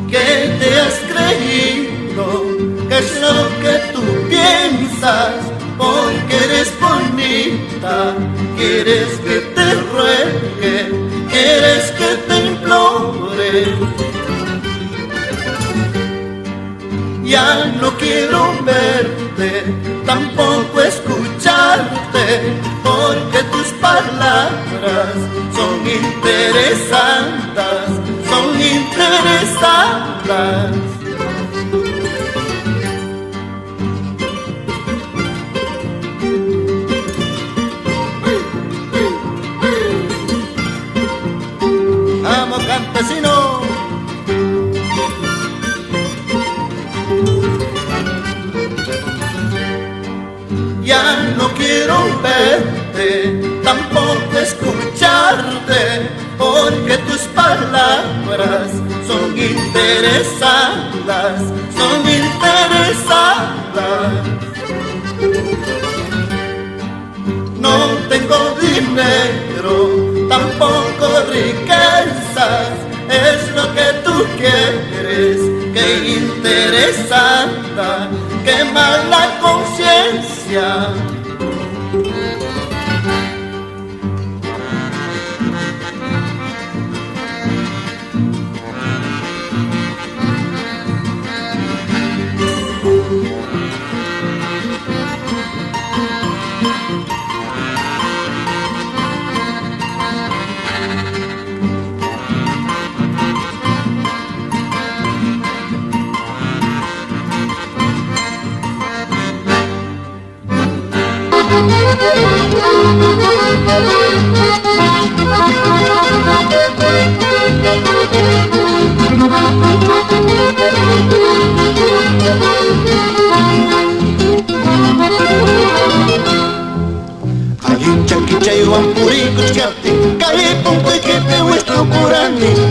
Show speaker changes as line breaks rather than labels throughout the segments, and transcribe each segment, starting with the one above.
¿Qué te has creído? ¿Qué es lo que tú piensas? Porque eres bonita, quieres que te ruegue, quieres que te implore. Ya no quiero verte, tampoco escucharte, porque tus palabras son interesantes, son interesantes. ¡Vamos, campesino! Ya no quiero verte, tampoco escucharte, porque tus palabras son interesadas, son interesadas. No tengo dinero, tampoco riquezas, es lo que tú quieres. Qué interesante, qué mala conciencia.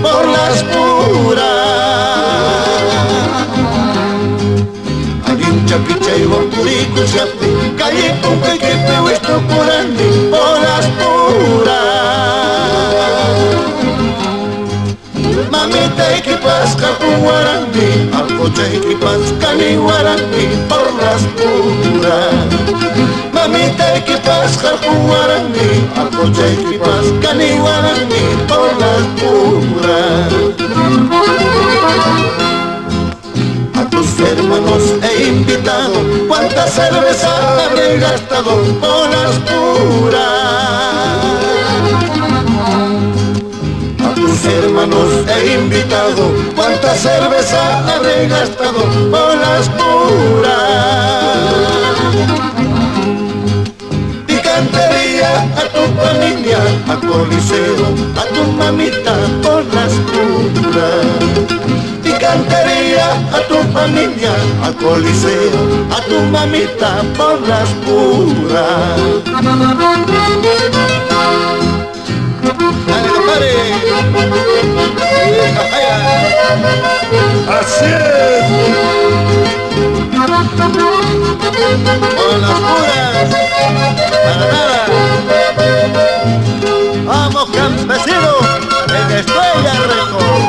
Por las puras Chapicha y Wampurico, Chapi, calle con que puesto por andi, por las puras. Mamita y que pasca con guarandi, alcocha y que pasca ni guarandi, por las puras. Mamita y que pasca con guarandi, alcocha y que pasca ni guarandi, por las puras. Hermanos he invitado, cuánta cerveza habré gastado por las puras. A tus hermanos he invitado, cuánta cerveza habré gastado por las puras. Picantería a tu familia, a Coliseo, a tu mamita por las puras. Picantería a tu familia, a Coliseo, a tu mamita por las puras. ¡Dale, compadre! ¡Así es! Por las puras, para nada. ¡Vamos, campesino! ¡En Estrella Record!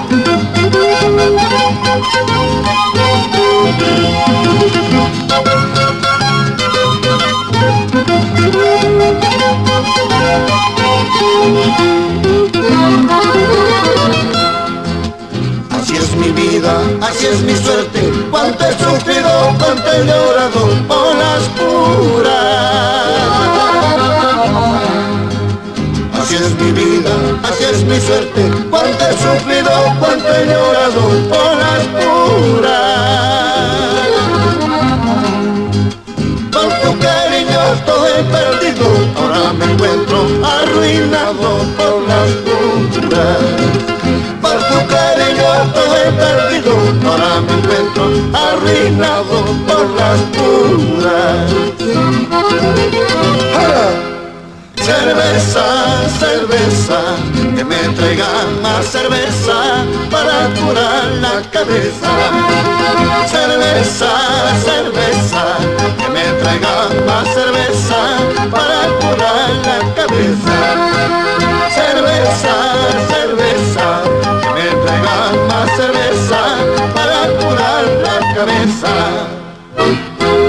Así es mi vida, así es mi suerte, cuánto he sufrido, cuánto he llorado por las puras. Así es mi vida, así es mi suerte, cuánto he sufrido, cuánto he llorado por las puras. Por tu cariño todo he perdido, ahora me encuentro arruinado por las puras. Por tu cariño todo he perdido, ahora me encuentro arruinado por las puras. ¡Hala! Cerveza, cerveza, que me traigan más cerveza para curar la cabeza. Cerveza, cerveza, que me traigan más cerveza para curar la cabeza.